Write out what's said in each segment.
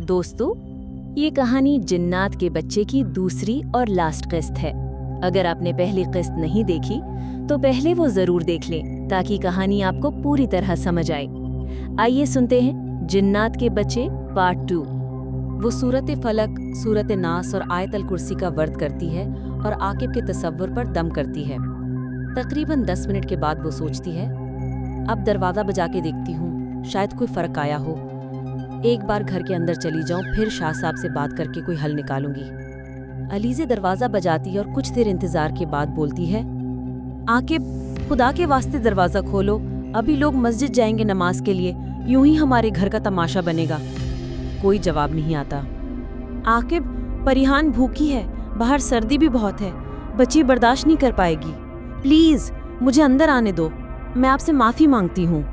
दोस्तों, ये कहानी जिन्नात के बच्चे की दूसरी और लास्ट किस्त है। अगर आपने पहली किस्त नहीं देखी तो पहले वो जरूर देख लें ताकि कहानी आपको पूरी तरह समझ आए। आइए सुनते हैं जिन्नात के बच्चे पार्ट 2। वो सूरत फलक, सूरत नास और आयतल कुर्सी का वर्द करती है और आकिब के तसव्वुर पर दम करती है। तकरीबन 10 मिनट के बाद वो सोचती है, अब दरवाज़ा बजा के देखती हूँ, शायद कोई फ़र्क आया हो। एक बार घर के अंदर चली जाऊँ, फिर शाह साहब से बात करके कोई हल निकालूंगी। अलीज़े दरवाज़ा बजाती है और कुछ देर इंतज़ार के बाद बोलती है, आकिब खुदा के वास्ते दरवाज़ा खोलो, अभी लोग मस्जिद जाएंगे नमाज के लिए, यूं ही हमारे घर का तमाशा बनेगा। कोई जवाब नहीं आता। आकिब, परिहान भूखी है, बाहर सर्दी भी बहुत है, बच्ची बर्दाश्त नहीं कर पाएगी, प्लीज़ मुझे अंदर आने दो, मैं आपसे माफ़ी मांगती हूँ।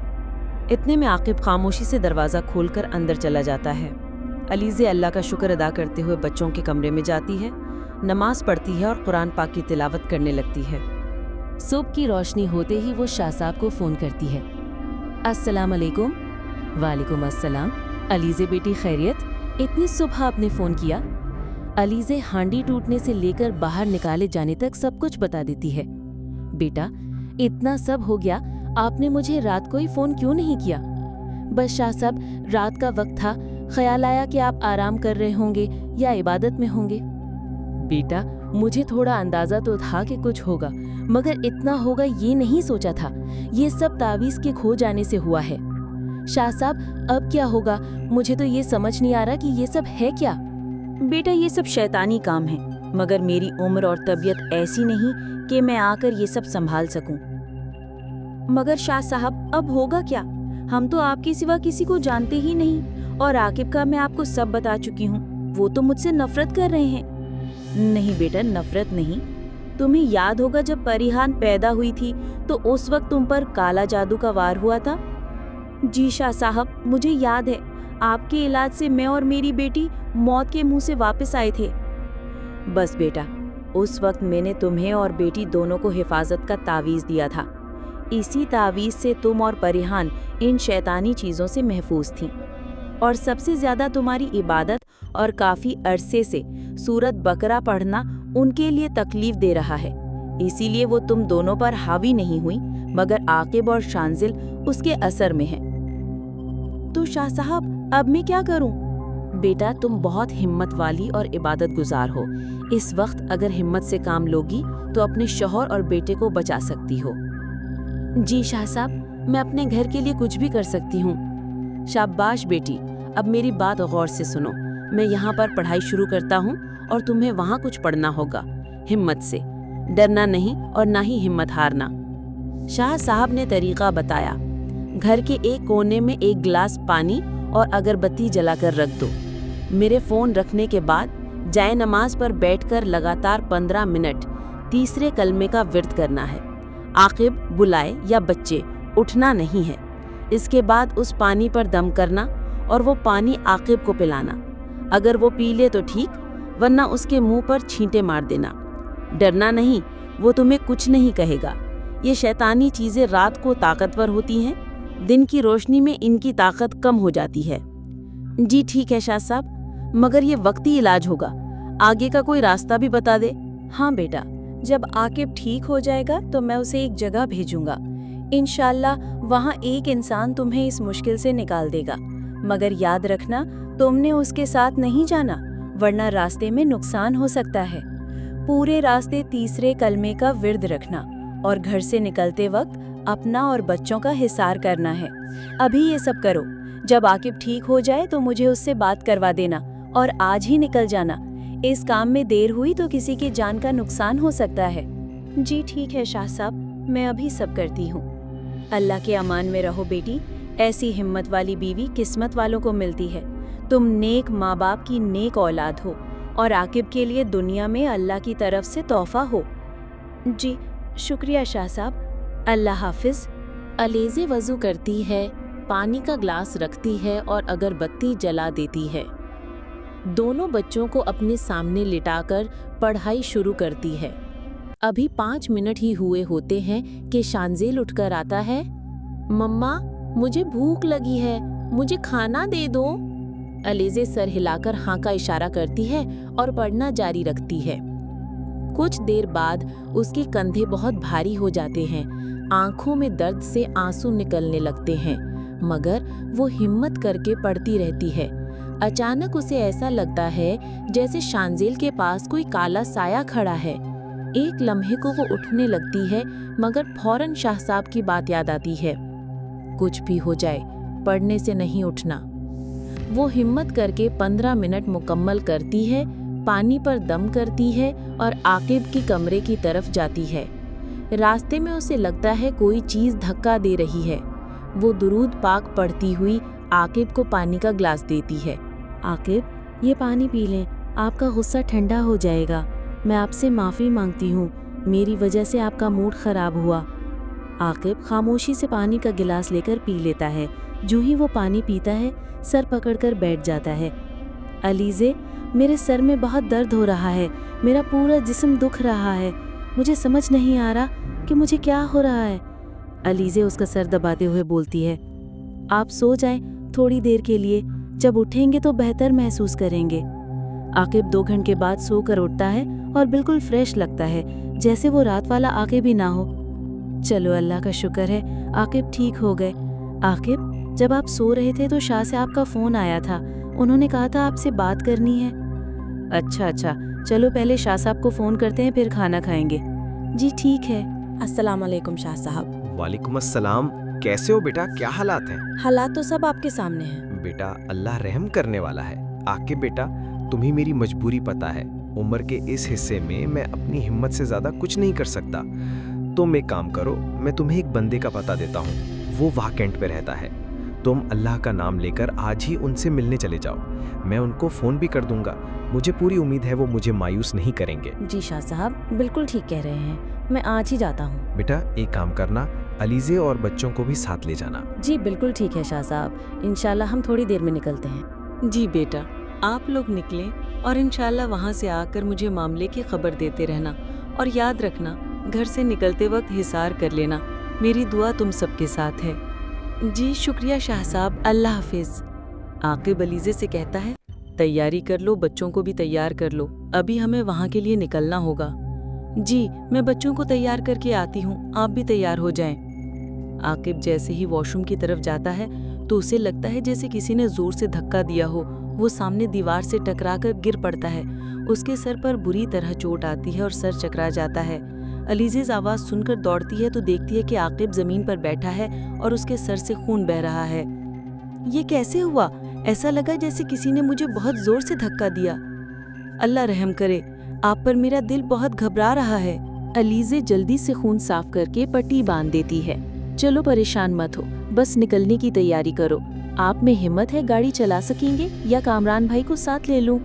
इतने में आकिब खामोशी से दरवाज़ा खोलकर अंदर चला जाता है। अलीज़े अल्लाह का शुक्र अदा करते हुए बच्चों के कमरे में जाती है, नमाज पढ़ती है और कुरान पाक की तिलावत करने लगती है। सुबह की रोशनी होते ही वो शाह साहब को फ़ोन करती है। अस्सलाम अलैकुम। वालेकुम अस्सलाम। अलीज़े बेटी खैरियत, इतनी सुबह आपने फ़ोन किया? अलीज़े हांडी टूटने से लेकर बाहर निकाले जाने तक सब कुछ बता देती है। बेटा, इतना सब हो गया, आपने मुझे रात को ही फ़ोन क्यों नहीं किया? बस शाह साहब, रात का वक्त था, ख्याल आया कि आप आराम कर रहे होंगे या इबादत में होंगे। बेटा, मुझे थोड़ा अंदाज़ा तो था कि कुछ होगा, मगर इतना होगा ये नहीं सोचा था। ये सब तावीज़ के खो जाने से हुआ है। शाह साहब, अब क्या होगा? मुझे तो ये समझ नहीं आ रहा कि ये सब है क्या। बेटा, ये सब शैतानी काम है, मगर मेरी उम्र और तबीयत ऐसी नहीं कि मैं आकर ये सब संभाल सकूं। मगर शाह साहब, अब होगा क्या? हम तो आपके सिवा किसी को जानते ही नहीं, और आकिब का मैं आपको सब बता चुकी हूँ। वो तो मुझसे नफरत कर रहे हैं। नहीं बेटा, नफरत नहीं। तुम्हें याद होगा जब परिहान पैदा हुई थी तो उस वक्त तुम पर काला जादू का वार हुआ था। जी शाह साहब, मुझे याद है। आपके इलाज से मैं और मेरी बेटी मौत के मुंह से वापस आए थे। बस बेटा, उस वक्त मैंने तुम्हें और बेटी दोनों को हिफाजत का तावीज़ दिया था। इसी तावीज़ से तुम और परिहान इन शैतानी चीज़ों से महफूज थीं। और सबसे ज़्यादा तुम्हारी इबादत और काफ़ी अरसे से सूरत बकरा पढ़ना उनके लिए तकलीफ दे रहा है। इसीलिए वो तुम दोनों पर हावी नहीं हुई, मगर आकिब और शांजिल उसके असर में हैं। तो शाह साहब, अब मैं क्या करूं? बेटा, तुम बहुत हिम्मत वाली और इबादत गुजार हो। इस वक्त अगर हिम्मत से काम लोगी तो अपने शौहर और बेटे को बचा सकती हो। जी शाह साहब, मैं अपने घर के लिए कुछ भी कर सकती हूँ। शाबाश बेटी, अब मेरी बात गौर से सुनो। मैं यहाँ पर पढ़ाई शुरू करता हूँ और तुम्हें वहाँ कुछ पढ़ना होगा, हिम्मत से, डरना नहीं और ना ही हिम्मत हारना। शाह साहब ने तरीका बताया। घर के एक कोने में एक गिलास पानी और अगरबत्ती जलाकर रख दो। मेरे फ़ोन रखने के बाद जाए नमाज पर बैठकर लगातार 15 मिनट तीसरे कलमे का विर्द करना है। आकिब, बुलाए या बच्चे, उठना नहीं है। इसके बाद उस पानी पर दम करना और वो पानी आकिब को पिलाना। अगर वो पी ले तो ठीक, वरना उसके मुंह पर छींटे मार देना। डरना नहीं, वो तुम्हें कुछ नहीं कहेगा। ये शैतानी चीज़ें रात को ताकतवर होती हैं, दिन की रोशनी में इनकी ताकत कम हो जाती है। जी ठीक है शाह साहब, मगर ये वक्ती इलाज होगा, आगे का कोई रास्ता भी बता दे। हाँ बेटा, जब आकिब ठीक हो जाएगा तो मैं उसे एक जगह भेजूंगा। इंशाल्लाह वहाँ एक इंसान तुम्हें इस मुश्किल से निकाल देगा। मगर याद रखना, तुमने उसके साथ नहीं जाना, वरना रास्ते में नुकसान हो सकता है। पूरे रास्ते तीसरे कलमे का विर्द रखना और घर से निकलते वक्त अपना और बच्चों का हिसार करना है। अभी ये सब करो। जब आकिब ठीक हो जाए तो मुझे उससे बात करवा देना और आज ही निकल जाना। इस काम में देर हुई तो किसी की जान का नुकसान हो सकता है। जी ठीक है शाह साहब, मैं अभी सब करती हूँ। अल्लाह के अमान में रहो बेटी। ऐसी हिम्मत वाली बीवी किस्मत वालों को मिलती है। तुम नेक माँ बाप की नेक औलाद हो और आकिब के लिए दुनिया में अल्लाह की तरफ से तोहफा हो। जी शुक्रिया शाह साहब, अल्लाह हाफिज। अलीज़े वज़ू करती है, पानी का ग्लास रखती है और अगरबत्ती जला देती है। दोनों बच्चों को अपने सामने लिटाकर पढ़ाई शुरू करती है। अभी 5 मिनट ही हुए होते हैं कि शांजिल उठकर आता है। मम्मा, मुझे भूख लगी है, मुझे खाना दे दो। अलीज़े सर हिलाकर हाँ का इशारा करती है और पढ़ना जारी रखती है। कुछ देर बाद उसके कंधे बहुत भारी हो जाते हैं, आंखों में दर्द से आंसू निकलने लगते हैं, मगर वो हिम्मत करके पढ़ती रहती है। अचानक उसे ऐसा लगता है जैसे शांजेल के पास कोई काला साया खड़ा है। एक लम्हे को वो उठने लगती है, मगर फौरन शाह साहब की बात याद आती है। कुछ भी हो जाए, पढ़ने से नहीं उठना। वो हिम्मत करके 15 मिनट मुकम्मल करती है, पानी पर दम करती है और आकिब की कमरे की तरफ जाती है। रास्ते में उसे लगता है कोई चीज़ धक्का दे रही है। वो दुरूद पाक पढ़ती हुई आकिब को पानी का ग्लास देती है। आकिब, ये पानी पी लें, आपका गुस्सा ठंडा हो जाएगा। मैं आपसे माफ़ी मांगती हूँ, मेरी वजह से आपका मूड ख़राब हुआ। आकिब खामोशी से पानी का गिलास लेकर पी लेता है। जो ही वो पानी पीता है, सर पकड़कर बैठ जाता है। अलीज़े, मेरे सर में बहुत दर्द हो रहा है, मेरा पूरा जिस्म दुख रहा है, मुझे समझ नहीं आ रहा कि मुझे क्या हो रहा है। अलीज़े उसका सर दबाते हुए बोलती है, आप सो जाएं थोड़ी देर के लिए, जब उठेंगे तो बेहतर महसूस करेंगे। आकिब 2 घंटे बाद सोकर उठता है और बिल्कुल फ्रेश लगता है, जैसे वो रात वाला आकिब ही ना हो। चलो अल्लाह का शुक्र है, आकिब ठीक हो गए। आकिब, जब आप सो रहे थे तो शाह से आपका फ़ोन आया था, उन्होंने कहा था आपसे बात करनी है। अच्छा, चलो पहले शाह साहब को फ़ोन करते हैं, फिर खाना खाएंगे। जी ठीक है। अस्सलाम वालेकुम शाह साहब। वालेकुम अस्सलाम। कैसे हो बेटा, क्या हालात हैं? हालात तो सब आपके सामने हैं। बेटा, अल्लाह रहम करने वाला है। आके बेटा, तुम्हें मेरी मजबूरी पता है। उम्र के इस हिस्से में मैं अपनी हिम्मत से ज़्यादा कुछ नहीं कर सकता। तुम एक काम करो, मैं तुम्हें एक बंदे का पता देता हूँ, वो वहाँ कैंट पे रहता है। तुम अल्लाह का नाम लेकर आज ही उनसे मिलने चले जाओ। मैं उनको फ़ोन भी कर दूंगा। मुझे पूरी उम्मीद है वो मुझे मायूस नहीं करेंगे। जी शाह साहब, बिल्कुल ठीक कह रहे हैं, मैं आज ही जाता हूँ। बेटा, एक काम करना, अलीज़े और बच्चों को भी साथ ले जाना। जी बिल्कुल ठीक है शाह साहब, इंशाल्लाह हम थोड़ी देर में निकलते हैं। जी बेटा, आप लोग निकलें और इंशाल्लाह वहाँ से आकर मुझे मामले की खबर देते रहना। और याद रखना, घर से निकलते वक्त हिसार कर लेना। मेरी दुआ तुम सबके साथ है। जी शुक्रिया शाह साहब, अल्लाह हाफिज़। आकिब अलीज़े से कहता है, तैयारी कर लो, बच्चों को भी तैयार कर लो, अभी हमें वहाँ के लिए निकलना होगा। जी, मैं बच्चों को तैयार करके आती हूँ, आप भी तैयार हो जाएं। आकिब जैसे ही वॉशरूम की तरफ जाता है तो उसे लगता है जैसे किसी ने जोर से धक्का दिया हो। वो सामने दीवार से टकराकर गिर पड़ता है। उसके सर पर बुरी तरह चोट आती है और सर चकरा जाता है। अलीज़े आवाज़ सुनकर दौड़ती है तो देखती है कि आकिब ज़मीन पर बैठा है और उसके सर से खून बह रहा है। ये कैसे हुआ? ऐसा लगा जैसे किसी ने मुझे बहुत ज़ोर से धक्का दिया। अल्लाह रहम करे, आप पर मेरा दिल बहुत घबरा रहा है। अलीज़े जल्दी से खून साफ करके पट्टी बांध देती है। चलो परेशान मत हो, बस निकलने की तैयारी करो। आप में हिम्मत है, गाड़ी चला सकेंगे या कामरान भाई को साथ ले लूं?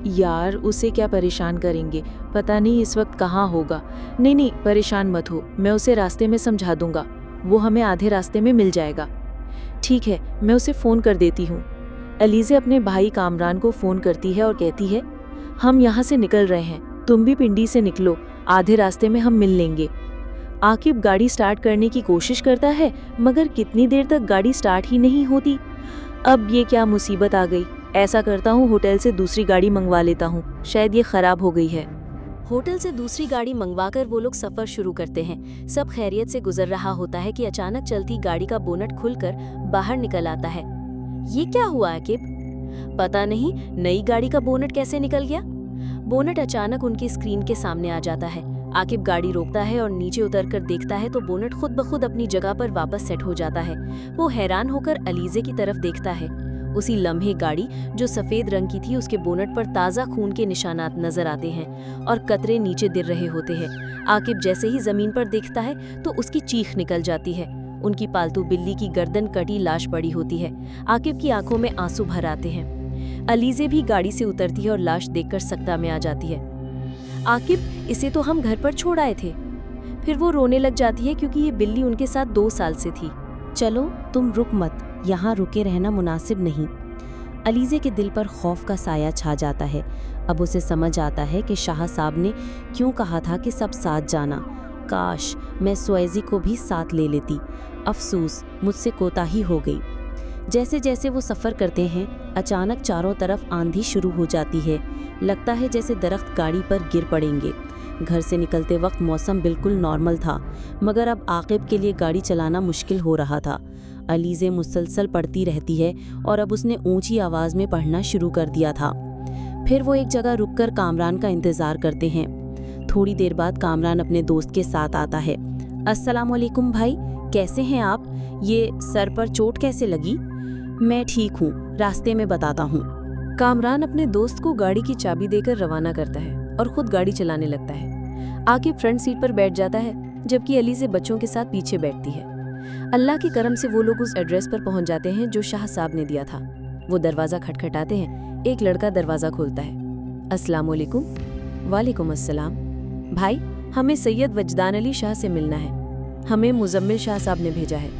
यार, उसे क्या परेशान करेंगे, पता नहीं इस वक्त कहाँ होगा। नहीं, परेशान मत हो, मैं उसे रास्ते में समझा दूंगा, वो हमें आधे रास्ते में मिल जाएगा। ठीक है, मैं उसे फ़ोन कर देती हूँ। अलीज़े अपने भाई कामरान को फ़ोन करती है और कहती है, हम यहाँ से निकल रहे हैं, तुम भी पिंडी से निकलो, आधे रास्ते में हम मिल लेंगे। आकिब गाड़ी स्टार्ट करने की कोशिश करता है, मगर कितनी देर तक गाड़ी स्टार्ट ही नहीं होती। अब ये क्या मुसीबत आ गई। ऐसा करता हूँ, होटल से दूसरी गाड़ी मंगवा लेता हूँ, शायद ये खराब हो गई है। होटल से दूसरी गाड़ी मंगवाकर वो लोग सफर शुरू करते हैं। सब खैरियत से गुजर रहा होता है कि अचानक चलती गाड़ी का बोनट खुलकर बाहर निकल आता है। ये क्या हुआ आकिब? पता नहीं, नई गाड़ी का बोनट कैसे निकल गया? बोनट अचानक उनकी स्क्रीन के सामने आ जाता है। आकिब गाड़ी रोकता है और नीचे उतरकर देखता है तो बोनट खुद ब खुद अपनी जगह पर वापस सेट हो जाता है। वो हैरान होकर अलीज़े की तरफ देखता है। उसी लम्हे गाड़ी जो सफ़ेद रंग की थी, उसके बोनट पर ताज़ा खून के निशानात नजर आते हैं और कतरे नीचे गिर रहे होते हैं। आकिब जैसे ही ज़मीन पर देखता है तो उसकी चीख निकल जाती है। उनकी पालतू बिल्ली की गर्दन कटी लाश पड़ी होती है। आकिब की आंखों में आंसू भर आते हैं। अलीज़े भी गाड़ी से उतरती है और लाश देखकर सकता में आ जाती है। आकिब, इसे तो हम घर पर छोड़ आए थे। फिर वो रोने लग जाती है क्योंकि ये बिल्ली उनके साथ 2 साल से थी। चलो तुम रुक मत, यहाँ रुके रहना मुनासिब नहीं। अलीज़े के दिल पर खौफ का साया छा जाता है। अब उसे समझ आता है कि शाह साहब ने क्यों कहा था कि सब साथ जाना। काश मैं सुएज़ी को भी साथ ले लेती। अफसोस, मुझसे कोताही हो गई। जैसे जैसे वो सफ़र करते हैं अचानक चारों तरफ आंधी शुरू हो जाती है। लगता है जैसे दरख्त गाड़ी पर गिर पड़ेंगे। घर से निकलते वक्त मौसम बिल्कुल नॉर्मल था, मगर अब आकिब के लिए गाड़ी चलाना मुश्किल हो रहा था। अलीज़े मुसलसल पढ़ती रहती है और अब उसने ऊंची आवाज़ में पढ़ना शुरू कर दिया था। फिर वो एक जगह रुककर कामरान का इंतज़ार करते हैं। थोड़ी देर बाद कामरान अपने दोस्त के साथ आता है। अस्सलाम वालेकुम भाई, कैसे हैं आप? ये सर पर चोट कैसे लगी? मैं ठीक हूँ, रास्ते में बताता हूँ। कामरान अपने दोस्त को गाड़ी की चाबी देकर रवाना करता है और खुद गाड़ी चलाने लगता है। आकिब फ्रंट सीट पर बैठ जाता है, जबकि अलीज़े बच्चों के साथ पीछे बैठती है। अल्लाह के करम से वो लोग उस एड्रेस पर पहुंच जाते हैं जो शाह साहब ने दिया था। वो दरवाज़ा खटखटाते हैं। एक लड़का दरवाज़ा खोलता है। अस्सलाम वालेकुम। वालेकुम अस्सलाम। भाई, हमें सैयद वजदान अली शाह से मिलना है। हमें मुजम्मिल शाह साहब ने भेजा है।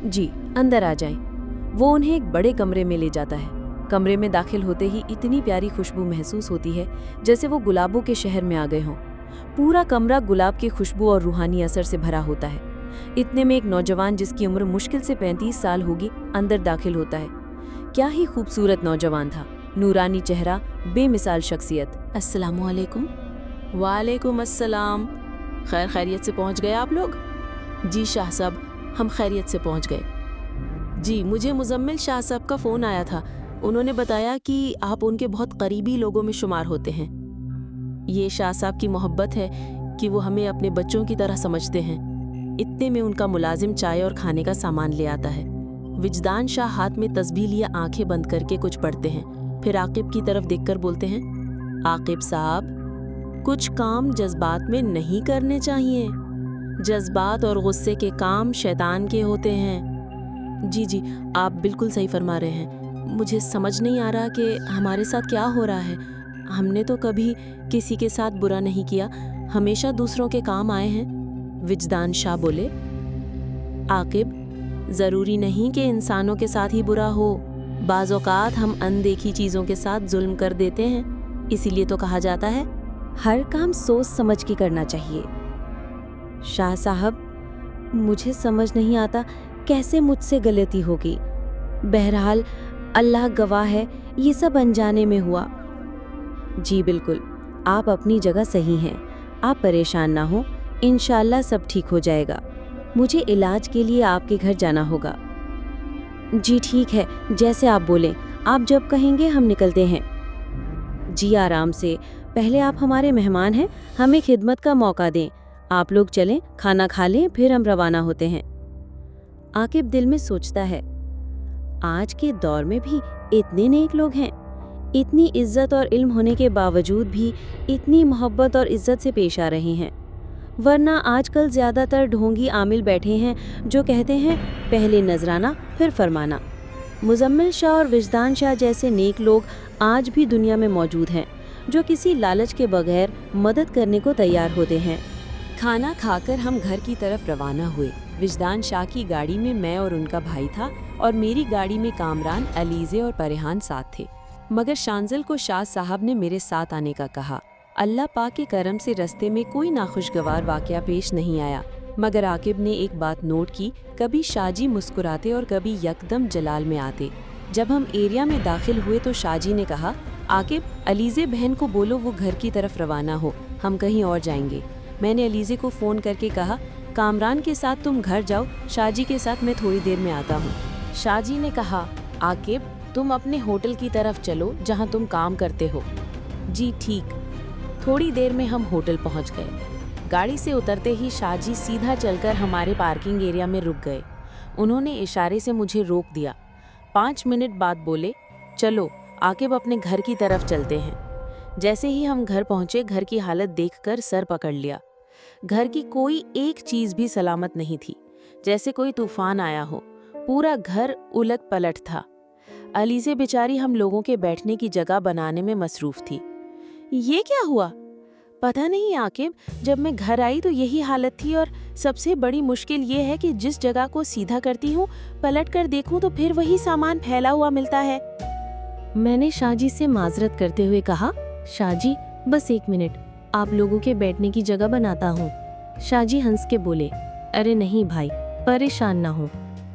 जी, अंदर आ जाएं। वो उन्हें एक बड़े कमरे में ले जाता है। कमरे में दाखिल होते ही इतनी प्यारी खुशबू महसूस होती है जैसे वो गुलाबों के शहर में आ गए हों। पूरा कमरा गुलाब की खुशबू और रूहानी असर से भरा होता है। इतने में एक नौजवान जिसकी उम्र मुश्किल से 35 साल होगी अंदर दाखिल होता है। क्या ही खूबसूरत नौजवान था, नूरानी चेहरा, बेमिसाल शख्सियत। अस्सलामु अलैकुम। वालेकुम अस्सलाम। खैर खैरियत से पहुंच गए आप लोग? जी शाह साहब, हम खैरियत से पहुंच गए। जी, मुझे मुजम्मिल शाह साहब का फ़ोन आया था। उन्होंने बताया कि आप उनके बहुत करीबी लोगों में शुमार होते हैं। ये शाह साहब की मोहब्बत है कि वो हमें अपने बच्चों की तरह समझते हैं। इतने में उनका मुलाजिम चाय और खाने का सामान ले आता है। विजदान शाह हाथ में तस्बीह लिए आंखें बंद करके कुछ पढ़ते हैं। फिर आकिब की तरफ देखकर बोलते हैं, आकिब साहब, कुछ काम जज्बात में नहीं करने चाहिए। जज्बात और गुस्से के काम शैतान के होते हैं। जी जी, आप बिल्कुल सही फरमा रहे हैं। मुझे समझ नहीं आ रहा कि हमारे साथ क्या हो रहा है। हमने तो कभी किसी के साथ बुरा नहीं किया, हमेशा दूसरों के काम आए हैं। विजदान शाह बोले, आकिब, ज़रूरी नहीं कि इंसानों के साथ ही बुरा हो। बाज़ औक़ात हम अनदेखी चीज़ों के साथ जुल्म कर देते हैं। इसीलिए तो कहा जाता है, हर काम सोच समझ के करना चाहिए। शाह साहब, मुझे समझ नहीं आता कैसे मुझसे गलती होगी। बहरहाल अल्लाह गवाह है, ये सब अनजाने में हुआ। जी बिल्कुल, आप अपनी जगह सही हैं। आप परेशान ना हो, इंशाअल्लाह सब ठीक हो जाएगा। मुझे इलाज के लिए आपके घर जाना होगा। जी ठीक है, जैसे आप बोलें। आप जब कहेंगे हम निकलते हैं। जी आराम से, पहले आप हमारे मेहमान हैं, हमें खिदमत का मौका दें। आप लोग चलें, खाना खा लें, फिर हम रवाना होते हैं। आकिब दिल में सोचता है, आज के दौर में भी इतने नेक लोग हैं। इतनी इज्जत और इल्म होने के बावजूद भी इतनी मोहब्बत और इज्जत से पेश आ रहे हैं। वरना आजकल ज़्यादातर ढोंगी आमिल बैठे हैं जो कहते हैं पहले नजराना फिर फरमाना। मुजम्मिल शाह और विजदान शाह जैसे नेक लोग आज भी दुनिया में मौजूद हैं जो किसी लालच के बगैर मदद करने को तैयार होते हैं। खाना खाकर हम घर की तरफ रवाना हुए। विजदान शाह की गाड़ी में मैं और उनका भाई था और मेरी गाड़ी में कामरान, अलीज़े और परेहान साथ थे। मगर शांजिल को शाह साहब ने मेरे साथ आने का कहा। अल्लाह पाक के करम से रास्ते में कोई नाखुशगवार वाक़या पेश नहीं आया। मगर आकिब ने एक बात नोट की, कभी शाहजी मुस्कुराते और कभी यकदम जलाल में आते। जब हम एरिया में दाखिल हुए तो शाहजी ने कहा, आकिब, अलीज़े बहन को बोलो वो घर की तरफ रवाना हो, हम कहीं और जाएंगे। मैंने अलीज़े को फ़ोन करके कहा, कामरान के साथ तुम घर जाओ, शाहजी के साथ मैं थोड़ी देर में आता हूँ। शाहजी ने कहा, आकिब, तुम अपने होटल की तरफ चलो जहाँ तुम काम करते हो। जी ठीक। थोड़ी देर में हम होटल पहुँच गए। गाड़ी से उतरते ही शाहजी सीधा चलकर हमारे पार्किंग एरिया में रुक गए। उन्होंने इशारे से मुझे रोक दिया। 5 मिनट बाद बोले, चलो आकिब अपने घर की तरफ चलते हैं। जैसे ही हम घर पहुँचे, घर की हालत देखकर सर पकड़ लिया। घर की कोई एक चीज़ भी सलामत नहीं थी, जैसे कोई तूफान आया हो। पूरा घर उलट पलट था। अलीज़े बेचारी हम लोगों के बैठने की जगह बनाने में मसरूफ़ थी। ये क्या हुआ? पता नहीं आकिब, जब मैं घर आई तो यही हालत थी और सबसे बड़ी मुश्किल ये है कि जिस जगह को सीधा करती हूँ, पलट कर देखूँ तो फिर वही सामान फैला हुआ मिलता है। मैंने शाहजी से माजरत करते हुए कहा, शाहजी बस 1 मिनट, आप लोगों के बैठने की जगह बनाता हूँ। शाहजी हंस के बोले, अरे नहीं भाई, परेशान ना हो,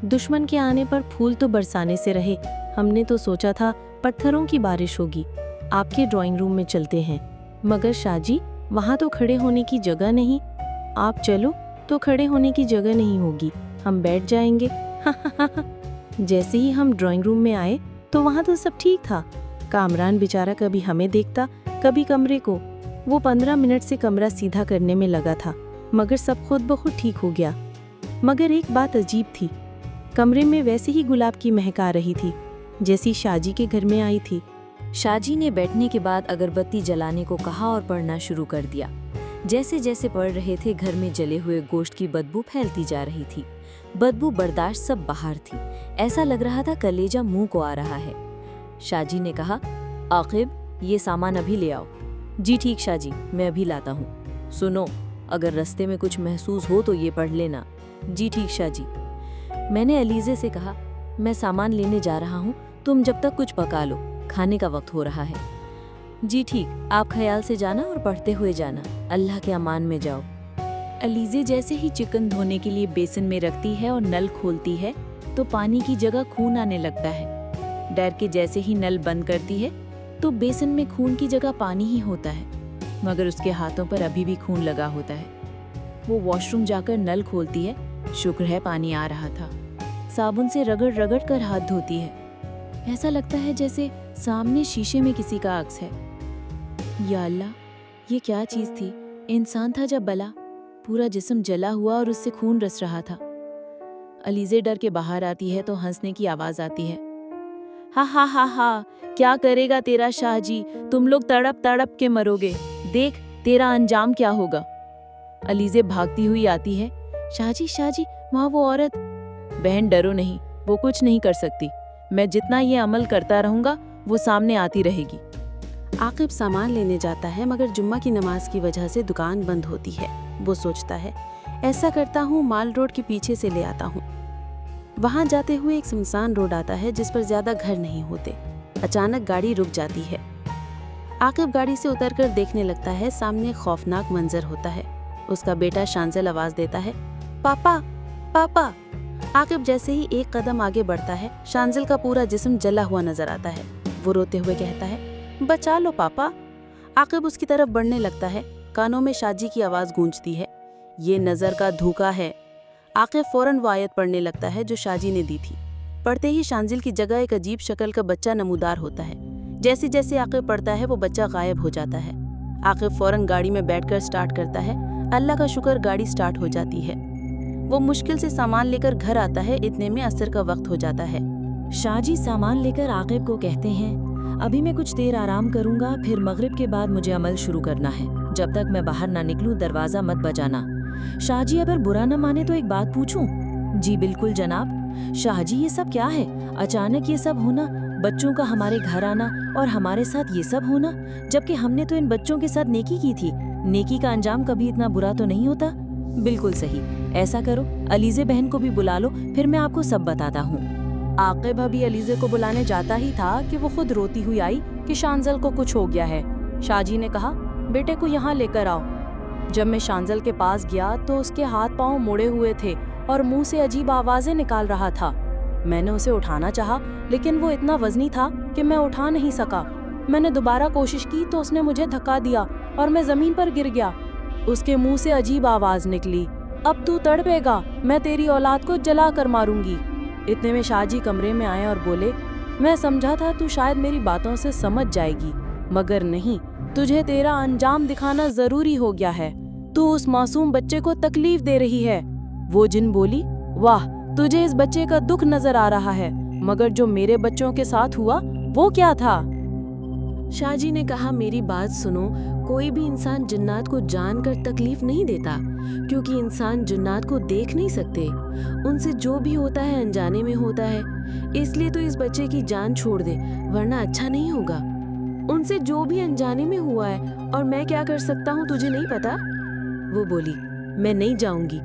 दुश्मन के आने पर फूल तो बरसाने से रहे। हमने तो सोचा था पत्थरों की बारिश होगी। आपके ड्राइंग रूम में चलते हैं। मगर शाहजी, वहाँ तो खड़े होने की जगह नहीं। आप चलो तो खड़े होने की जगह नहीं होगी, हम बैठ जाएंगे। जैसे ही हम ड्राइंग रूम में आए तो वहाँ तो सब ठीक था। कामरान बेचारा कभी हमें देखता, कभी कमरे को। वो 15 मिनट से कमरा सीधा करने में लगा था, मगर सब खुद ब खुद ठीक हो गया। मगर एक बात अजीब थी, कमरे में वैसे ही गुलाब की महक आ रही थी जैसी शाहजी के घर में आई थी। शाहजी ने बैठने के बाद अगरबत्ती जलाने को कहा और पढ़ना शुरू कर दिया। जैसे जैसे पढ़ रहे थे, घर में जले हुए गोश्त की बदबू फैलती जा रही थी। बदबू बर्दाश्त सब बाहर थी। ऐसा लग रहा था कलेजा मुंह को आ रहा है। शाहजी ने कहा, आकिब, ये सामान अभी ले आओ। जी ठीक शाहजी, मैं अभी लाता हूँ। सुनो, अगर रास्ते में कुछ महसूस हो तो ये पढ़ लेना। जी ठीक शाहजी। मैंने अलीज़े से कहा, मैं सामान लेने जा रहा हूँ, तुम जब तक कुछ पका लो, खाने का वक्त हो रहा है। जी ठीक, आप ख्याल से जाना और पढ़ते हुए जाना। अल्लाह के अमान में जाओ। अलीज़े जैसे ही चिकन धोने के लिए बेसिन में रखती है और नल खोलती है तो पानी की जगह खून आने लगता है। डर के जैसे ही नल बंद करती है तो बेसिन में खून की जगह पानी ही होता है, मगर उसके हाथों पर अभी भी खून लगा होता है। वो वॉशरूम जाकर नल खोलती है, शुक्र है पानी आ रहा था। साबुन से रगड़ रगड़ कर हाथ धोती है। ऐसा लगता है जैसे सामने शीशे में किसी का अक्स है। या अल्लाह, ये क्या चीज़ थी? इंसान था जब बला, पूरा जिस्म जला हुआ और उससे खून रस रहा था। अलीज़े डर के बाहर आती है तो हंसने की आवाज़ आती है। हा हा हा हा, क्या करेगा तेरा शाहजी, तुम लोग तड़प तड़प के मरोगे, देख तेरा अंजाम क्या होगा। अलीज़े भागती हुई आती है। शाहजी शाहजी, वहाँ वो औरत। बहन डरो नहीं, वो कुछ नहीं कर सकती। मैं जितना ये अमल करता रहूँगा वो सामने आती रहेगी। आकिब सामान लेने जाता है, मगर जुम्मा की नमाज की वजह से दुकान बंद होती है। वो सोचता है, ऐसा करता हूँ माल रोड के पीछे से ले आता हूँ। वहाँ जाते हुए एक सुनसान रोड आता है जिस पर ज्यादा घर नहीं होते। अचानक गाड़ी रुक जाती है। आकिब गाड़ी से उतरकर देखने लगता है। सामने खौफनाक मंजर होता है। उसका बेटा शांजल आवाज देता है, पापा पापा। आकिब जैसे ही एक कदम आगे बढ़ता है, शांजल का पूरा जिस्म जला हुआ नजर आता है। वो रोते हुए कहता है, बचा लो पापा। आकिब उसकी तरफ बढ़ने लगता है। कानों में शाहजी की आवाज गूंजती है, ये नजर का धोखा है। आकिब फौरन वो आयत पढ़ने लगता है जो शाहजी ने दी थी। पढ़ते ही शांजिल की जगह एक अजीब शक्ल का बच्चा नमूदार होता है। जैसे जैसे आकिब पढ़ता है वो बच्चा गायब हो जाता है। आकिब फौरन गाड़ी में बैठकर स्टार्ट करता है। अल्लाह का शुक्र, गाड़ी स्टार्ट हो जाती है। वो मुश्किल से सामान लेकर घर आता है। इतने में असर का वक्त हो जाता है। शाहजी सामान लेकर आकिब को कहते हैं, अभी मैं कुछ देर आराम करूंगा, फिर मगरिब के बाद मुझे अमल शुरू करना है। जब तक मैं बाहर ना निकलूं दरवाजा मत बजाना। शाहजी अगर बुरा न माने तो एक बात पूछूं? जी बिल्कुल जनाब। शाहजी, ये सब क्या है? अचानक ये सब होना, बच्चों का हमारे घर आना और हमारे साथ ये सब होना, जबकि हमने तो इन बच्चों के साथ नेकी की थी। नेकी का अंजाम कभी इतना बुरा तो नहीं होता। बिल्कुल सही। ऐसा करो, अलीज़े बहन को भी बुला लो, फिर मैं आपको सब बताता हूँ। आकिब अभी अलीज़े को बुलाने जाता ही था कि वो खुद रोती हुई आई कि शांजल को कुछ हो गया है। शाहजी ने कहा, बेटे को यहाँ लेकर आओ। जब मैं शांजल के पास गया तो उसके हाथ पांव मुड़े हुए थे और मुंह से अजीब आवाजें निकाल रहा था। मैंने उसे उठाना चाहा, लेकिन वो इतना वजनी था कि मैं उठा नहीं सका। मैंने दोबारा कोशिश की तो उसने मुझे धक्का दिया और मैं जमीन पर गिर गया। उसके मुंह से अजीब आवाज निकली, अब तू तड़पेगा, मैं तेरी औलाद को जला कर मारूंगी। इतने में शाहजी कमरे में आए और बोले, मैं समझा था तू शायद मेरी बातों से समझ जाएगी, मगर नहीं, तुझे तेरा अंजाम दिखाना जरूरी हो गया है। तू उस मासूम बच्चे को तकलीफ दे रही है। वो जिन बोली, वाह, तुझे इस बच्चे का दुख नजर आ रहा है, मगर जो मेरे बच्चों के साथ हुआ वो क्या था? शाहजी ने कहा, मेरी बात सुनो, कोई भी इंसान जिन्नात को जानकर तकलीफ नहीं देता, क्योंकि इंसान जिन्नात को देख नहीं सकते। उनसे जो भी होता है अनजाने में होता है, इसलिए तो इस बच्चे की जान छोड़ दे, वरना अच्छा नहीं होगा। उनसे जो भी अनजाने में हुआ है, और मैं क्या कर सकता हूँ तुझे नहीं पता? वो बोली, मैं नहीं जाऊंगी।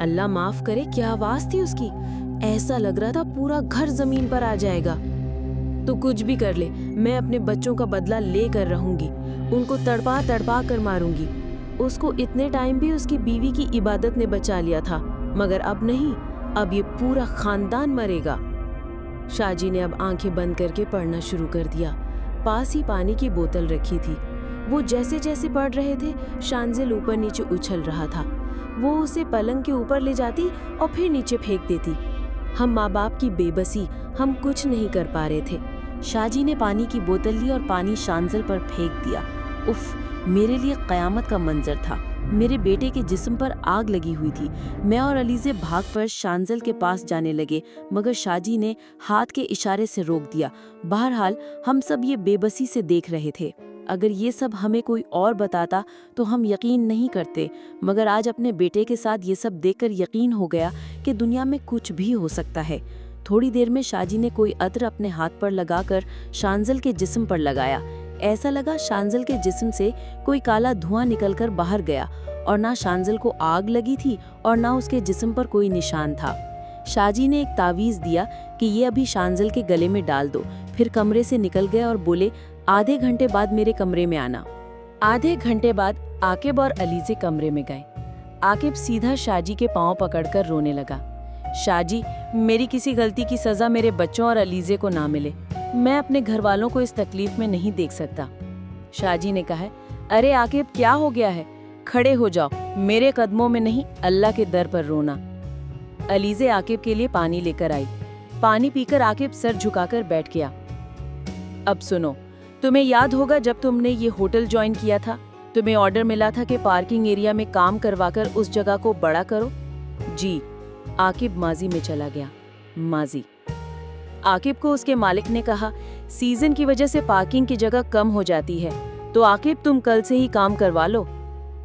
अल्लाह माफ करे, क्या आवाज थी उसकी, ऐसा लग रहा था पूरा घर जमीन पर आ जाएगा। तू कुछ भी कर ले, मैं अपने बच्चों का बदला लेकर रहूंगी, उनको तड़पा तड़पा कर मारूंगी। उसको इतने टाइम भी उसकी बीवी की इबादत ने बचा लिया था, मगर अब नहीं, अब ये पूरा खानदान मरेगा। शाहजी ने अब आंखें बंद करके पढ़ना शुरू कर दिया। पास ही पानी की बोतल रखी थी। वो जैसे जैसे पढ़ रहे थे, शांजिल ऊपर नीचे उछल रहा था। वो उसे पलंग के ऊपर ले जाती और फिर नीचे फेंक देती। हम माँ बाप की बेबसी, हम कुछ नहीं कर पा रहे थे। शाहजी ने पानी की बोतल ली और पानी शांजिल पर फेंक दिया। उफ, मेरे लिए कयामत का मंजर था। मेरे बेटे के जिस्म पर आग लगी हुई थी। मैं और अलीज़े भाग कर शांजिल के पास जाने लगे, मगर शाहजी ने हाथ के इशारे से रोक दिया। बहरहाल हम सब ये बेबसी से देख रहे थे। अगर ये सब हमें कोई और बताता तो हम यकीन नहीं करते, मगर आज अपने बेटे के साथ ये सब देखकर यकीन हो गया कि दुनिया में कुछ भी हो सकता है। थोड़ी देर में शाहजी ने कोई अत्र अपने हाथ पर लगाकर शांजिल के जिस्म पर लगाया। ऐसा लगा शांजिल के जिस्म से कोई काला धुआं निकलकर बाहर गया, और ना शांजिल को आग लगी थी और ना उसके जिस्म पर कोई निशान था। शाहजी ने एक तावीज़ दिया कि ये अभी शांजिल के गले में डाल दो, फिर कमरे से निकल गए और बोले, आधे घंटे बाद मेरे कमरे में आना। आधे घंटे बाद आकिब और अलीज़े कमरे में गए। आकिब सीधा शाहजी के पांव पकड़कर रोने लगा। शाहजी, मेरी किसी गलती की सज़ा मेरे बच्चों और अलीज़े को ना मिले। मैं अपने घर वालों को इस तकलीफ में नहीं देख सकता। शाहजी ने कहा, अरे आकिब, क्या हो गया है? खड़े हो जाओ, मेरे कदमों में नहीं, अल्लाह के दर पर रोना। अलीज़े आकिब के लिए पानी लेकर आई। पानी पीकर आकिब सर झुकाकर बैठ गया। अब सुनो, तुम्हें याद होगा जब तुमने ये होटल ज्वाइन किया था, तुम्हें ऑर्डर मिला था कि पार्किंग एरिया में काम करवाकर उस जगह को बड़ा करो? जी। आकिब माजी में चला गया। माजी। आकिब को उसके मालिक ने कहा, सीजन की वजह से पार्किंग की जगह कम हो जाती है, तो आकिब तुम कल से ही काम करवा लो।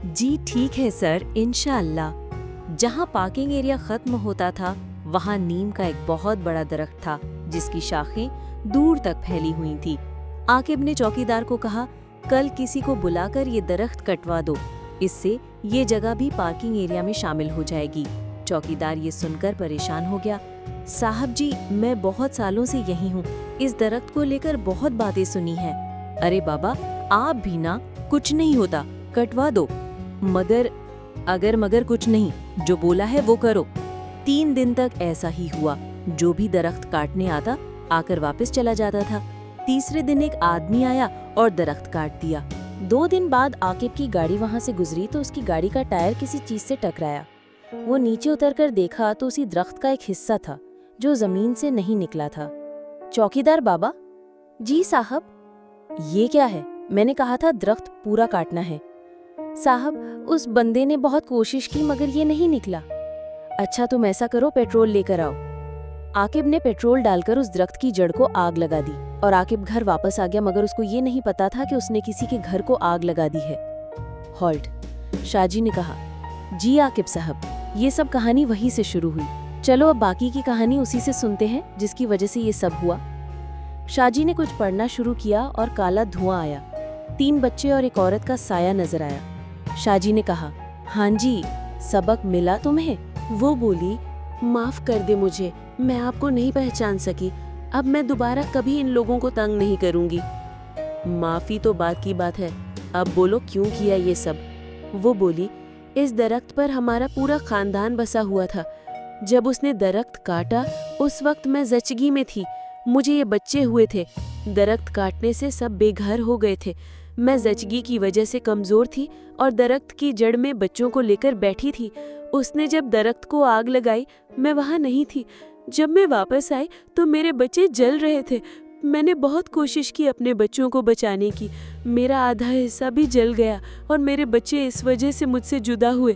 जी ठीक है सर, इंशाअल्लाह। जहाँ पार्किंग एरिया खत्म होता था वहाँ नीम का एक बहुत बड़ा दरख्त था जिसकी शाखें दूर तक फैली हुई थी। आकिब ने चौकीदार को कहा, कल किसी को बुलाकर ये दरख्त कटवा दो, इससे ये जगह भी पार्किंग एरिया में शामिल हो जाएगी। चौकीदार ये सुनकर परेशान हो गया। साहब जी, मैं बहुत सालों से यही हूँ, इस दरख्त को लेकर बहुत बातें सुनी है। अरे बाबा, आप भी ना, कुछ नहीं होता, कटवा दो। मगर कुछ नहीं, जो बोला है वो करो। 3 दिन तक ऐसा ही हुआ। जो भी दरख्त काटने आता आकर वापस चला जाता था। तीसरे दिन एक आदमी आया और दरख्त काट दिया। 2 दिन बाद आकिब की गाड़ी वहां से गुजरी तो उसकी गाड़ी का टायर किसी चीज से टकराया। वो नीचे उतरकर देखा तो उसी दरख्त का एक हिस्सा था जो जमीन से नहीं निकला था। चौकीदार बाबा। जी साहब। ये क्या है? मैंने कहा था दरख्त पूरा काटना है। साहब, उस बंदे ने बहुत कोशिश की मगर ये नहीं निकला। अच्छा, तुम ऐसा करो, पेट्रोल लेकर आओ। आकिब ने पेट्रोल डालकर उस दरख्त की जड़ को आग लगा दी और आकिब घर वापस आ गया, मगर उसको ये नहीं पता था कि उसने किसी के घर को आग लगा दी है। हॉल्ट। शाहजी ने कहा, जी आकिब साहब, ये सब कहानी वहीं से शुरू हुई। चलो अब बाकी की कहानी उसी से सुनते हैं जिसकी वजह से ये सब हुआ। शाहजी ने कुछ पढ़ना शुरू किया और काला धुआं आया। 3 बच्चे और एक औरत का साया नजर आया। शाहजी ने कहा, हाँ जी, सबक मिला तुम्हें? वो बोली, माफ कर दे मुझे, मैं आपको नहीं पहचान सकी। अब मैं दोबारा कभी इन लोगों को तंग नहीं करूंगी। माफी तो बात की बात है, अब बोलो क्यों किया ये सब? वो बोली, इस दरख्त पर हमारा पूरा खानदान बसा हुआ था। जब उसने दरख्त काटा उस वक्त मैं जचगी में थी। मुझे ये बच्चे हुए थे। दरख्त काटने से सब बेघर हो गए थे। मैं जचगी की वजह से कमजोर थी और दरख्त की जड़ में बच्चों को लेकर बैठी थी। उसने जब दरख्त को आग लगाई, मैं वहाँ नहीं थी। जब मैं वापस आई तो मेरे बच्चे जल रहे थे। मैंने बहुत कोशिश की अपने बच्चों को बचाने की। मेरा आधा हिस्सा भी जल गया और मेरे बच्चे इस वजह से मुझसे जुदा हुए।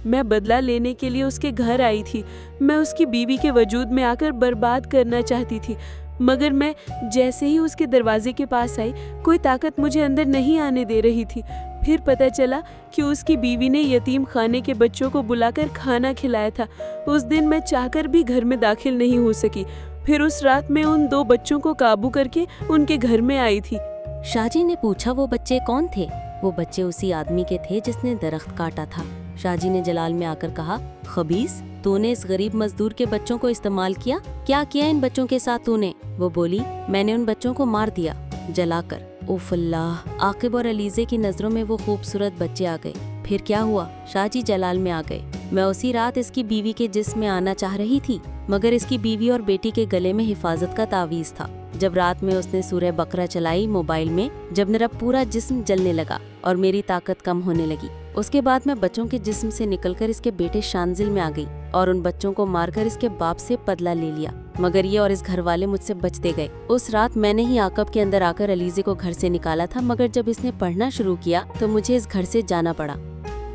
मैं बदला लेने के लिए उसके घर आई थी। मैं उसकी बीवी के वजूद में आकर बर्बाद करना चाहती थी, मगर मैं जैसे ही उसके दरवाजे के पास आई, कोई ताकत मुझे अंदर नहीं आने दे रही थी। फिर पता चला कि उसकी बीवी ने यतीम खाने के बच्चों को बुलाकर खाना खिलाया था। उस दिन मैं चाहकर भी घर में दाखिल नहीं हो सकी। फिर उस रात में उन 2 बच्चों को काबू करके उनके घर में आई थी। शाहजी ने पूछा, वो बच्चे कौन थे? वो बच्चे उसी आदमी के थे जिसने दरख्त काटा था। शाहजी ने जलाल में आकर कहा, खबीस, तूने इस गरीब मजदूर के बच्चों को इस्तेमाल किया? क्या किया इन बच्चों के साथ तूने? वो बोली, मैंने उन बच्चों को मार दिया, जलाकर। उफ अल्लाह। आकिब और अलीज़े की नज़रों में वो खूबसूरत बच्चे आ गए। फिर क्या हुआ? शाहजी जलाल में आ गए। मैं उसी रात इसकी बीवी के जिस्म में आना चाह रही थी, मगर इसकी बीवी और बेटी के गले में हिफाजत का तावीज़ था। जब रात में उसने सूरह बकरा चलाई मोबाइल में, जब मेरा पूरा जिस्म जलने लगा और मेरी ताकत कम होने लगी, उसके बाद मैं बच्चों के जिस्म से निकलकर इसके बेटे शांजिल में आ गई और उन बच्चों को मारकर इसके बाप से बदला ले लिया। मगर ये और इस घर वाले मुझसे बचते गए। उस रात मैंने ही आकब के अंदर आकर अलीज़े को घर से निकाला था, मगर जब इसने पढ़ना शुरू किया तो मुझे इस घर से जाना पड़ा।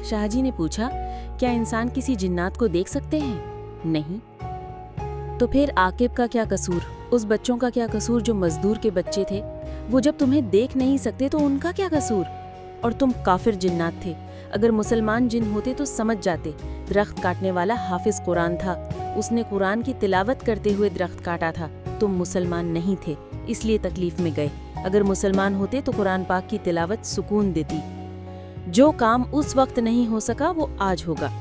शाहजी ने पूछा, क्या इंसान किसी जिन्नात को देख सकते हैं? नहीं। तो फिर आकिब का क्या कसूर, उस बच्चों का क्या कसूर जो मजदूर के बच्चे थे? वो जब तुम्हें देख नहीं सकते तो उनका क्या कसूर? और तुम काफिर जिन्नात थे। अगर मुसलमान जिन होते तो समझ जाते। दरख्त काटने वाला हाफिज कुरान था, उसने कुरान की तिलावत करते हुए दरख्त काटा था। तुम मुसलमान नहीं थे, इसलिए तकलीफ में गए। अगर मुसलमान होते तो कुरान पाक की तिलावत सुकून देती। जो काम उस वक्त नहीं हो सका वो आज होगा।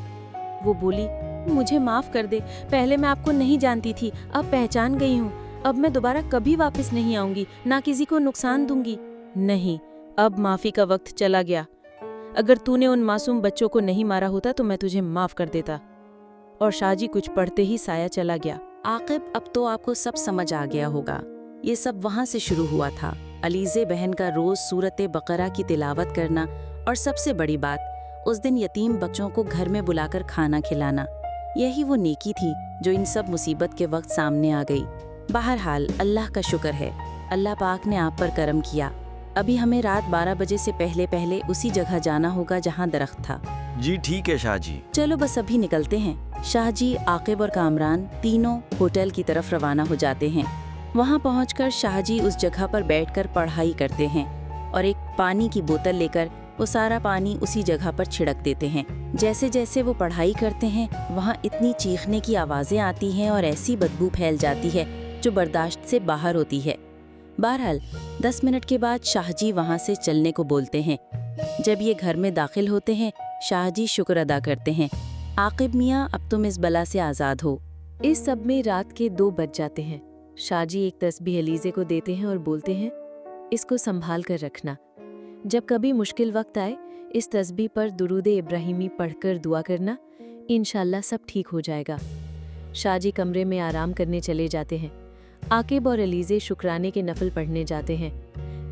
वो बोली, मुझे माफ कर दे, पहले मैं आपको नहीं जानती थी, अब पहचान गई हूँ। अब मैं दोबारा कभी वापस नहीं आऊंगी, ना किसी को नुकसान दूंगी। नहीं, अब माफी का वक्त चला गया। अगर तूने उन मासूम बच्चों को नहीं मारा होता तो मैं तुझे माफ कर देता। और शाहजी कुछ पढ़ते ही साया चला गया। आकिब, अब तो आपको सब समझ आ गया होगा। ये सब वहाँ से शुरू हुआ था। अलीज़े बहन का रोज सूरत बकरा की तिलावत करना, और सबसे बड़ी बात, उस दिन यतीम बच्चों को घर में बुलाकर खाना खिलाना। यही वो नेकी थी जो इन सब मुसीबत के वक्त सामने आ गई। बहरहाल अल्लाह का शुक्र है, अल्लाह पाक ने आप पर करम किया। अभी हमें रात 12 बजे से पहले पहले उसी जगह जाना होगा जहाँ दरख्त था। जी ठीक है शाहजी। चलो बस अभी निकलते हैं। शाहजी, आकिब और कामरान तीनों होटल की तरफ रवाना हो जाते हैं। वहाँ पहुँचकर शाहजी उस जगह पर बैठकर पढ़ाई करते हैं और एक पानी की बोतल लेकर वो सारा पानी उसी जगह पर छिड़क देते हैं। जैसे जैसे वो पढ़ाई करते हैं, वहाँ इतनी चीखने की आवाज़ें आती हैं और ऐसी बदबू फैल जाती है जो बर्दाश्त से बाहर होती है। बहरहाल 10 मिनट के बाद शाहजी वहाँ से चलने को बोलते हैं। जब ये घर में दाखिल होते हैं, शाहजी शुक्र अदा करते हैं, आकिब मियाँ, अब तुम इस बला से आज़ाद हो। इस सब में रात के 2 बज जाते हैं। शाहजी एक तस्बीह अलीज़े को देते हैं और बोलते हैं, इसको संभाल कर रखना। जब कभी मुश्किल वक्त आए, इस तस्बीह पर दुरूद इब्राहिमी पढ़कर दुआ करना, इंशाल्लाह सब ठीक हो जाएगा। शाहजी कमरे में आराम करने चले जाते हैं। आकिब और अलीज़े शुक्राने के नफल पढ़ने जाते हैं।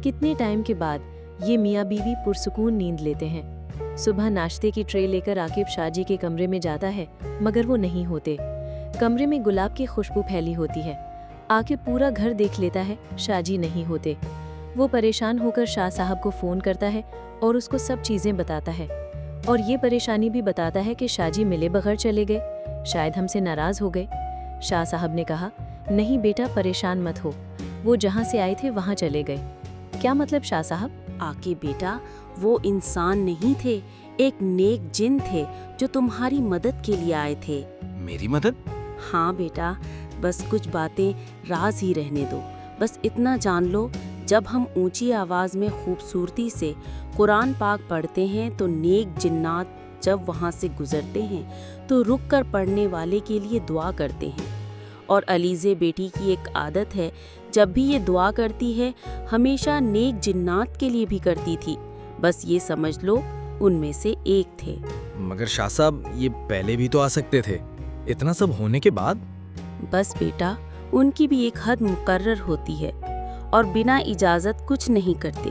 कितने टाइम के बाद ये मियाँ बीवी पुरसुकून नींद लेते हैं। सुबह नाश्ते की ट्रे लेकर आकिब शाहजी के कमरे में जाता है, मगर वो नहीं होते। कमरे में गुलाब की खुशबू फैली होती है। आकिब पूरा घर देख लेता है, शाहजी नहीं होते। वो परेशान होकर शाह साहब को फ़ोन करता है और उसको सब चीज़ें बताता है, और ये परेशानी भी बताता है कि शाहजी मिले बगैर चले गए, शायद हमसे नाराज़ हो गए। शाह साहब ने कहा, नहीं बेटा, परेशान मत हो, वो जहाँ से आए थे वहाँ चले गए। क्या मतलब शाह साहब? आकिब बेटा, वो इंसान नहीं थे, एक नेक जिन थे जो तुम्हारी मदद के लिए आए थे। मेरी मदद? हाँ बेटा, बस कुछ बातें राज ही रहने दो। बस इतना जान लो, जब हम ऊंची आवाज़ में खूबसूरती से कुरान पाक पढ़ते हैं तो नेक जिन्नात जब वहाँ से गुजरते हैं तो रुक कर पढ़ने वाले के लिए दुआ करते हैं। और अलीज़े बेटी की एक आदत है, जब भी ये दुआ करती है हमेशा नेक जिन्नात के लिए भी करती थी। बस ये समझ लो, उनमें से एक थे। मगर शाह साहब, ये पहले भी तो आ सकते थे, इतना सब होने के बाद। बस बेटा, उनकी भी एक हद मुकर्रर होती है और बिना इजाज़त कुछ नहीं करते।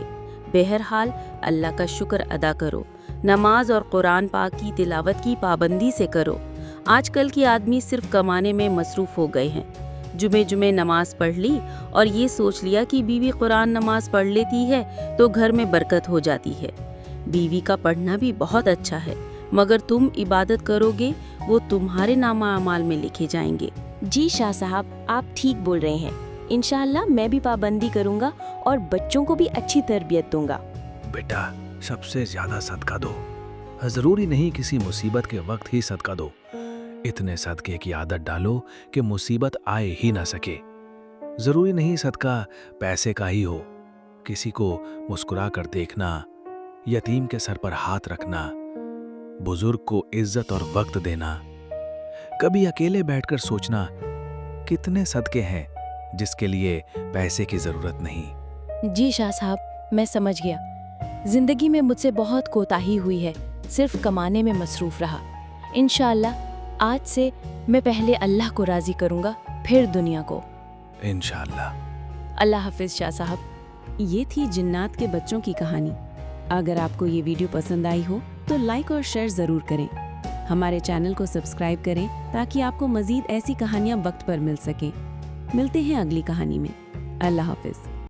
बहरहाल अल्लाह का शुक्र अदा करो, नमाज और कुरान पाक की तिलावत की पाबंदी से करो। आजकल के आदमी सिर्फ कमाने में मसरूफ़ हो गए हैं। जुमे जुमे नमाज पढ़ ली और ये सोच लिया कि बीवी कुरान नमाज पढ़ लेती है तो घर में बरकत हो जाती है। बीवी का पढ़ना भी बहुत अच्छा है, मगर तुम इबादत करोगे वो तुम्हारे नामा अमाल में लिखे जाएंगे। जी शाह साहब, आप ठीक बोल रहे हैं। इंशाअल्लाह मैं भी पाबंदी करूंगा और बच्चों को भी अच्छी तरबियत दूंगा। बेटा, सबसे ज्यादा सदका दो। जरूरी नहीं किसी मुसीबत के वक्त ही सदका दो। इतने सदके की आदत डालो कि मुसीबत आए ही ना सके। जरूरी नहीं सदका पैसे का ही हो। किसी को मुस्कुरा कर देखना, यतीम के सर पर हाथ रखना, बुजुर्ग को इज्जत और वक्त देना, कभी अकेले बैठकर सोचना, कितने सदके हैं जिसके लिए पैसे की जरूरत नहीं। जी शाह साहब, मैं समझ गया। जिंदगी में मुझसे बहुत कोताही हुई है, सिर्फ कमाने में मसरूफ रहा। इंशाअल्लाह आज से मैं पहले अल्लाह को राज़ी करूँगा, फिर दुनिया को। इंशाअल्लाह। अल्लाह हाफिज़ शाह साहब। ये थी जिन्नात के बच्चों की कहानी। अगर आपको ये वीडियो पसंद आई हो तो लाइक और शेयर ज़रूर करें। हमारे चैनल को सब्सक्राइब करें ताकि आपको मज़ीद ऐसी कहानियाँ वक्त पर मिल सकें। मिलते हैं अगली कहानी में। अल्लाह हाफिज़।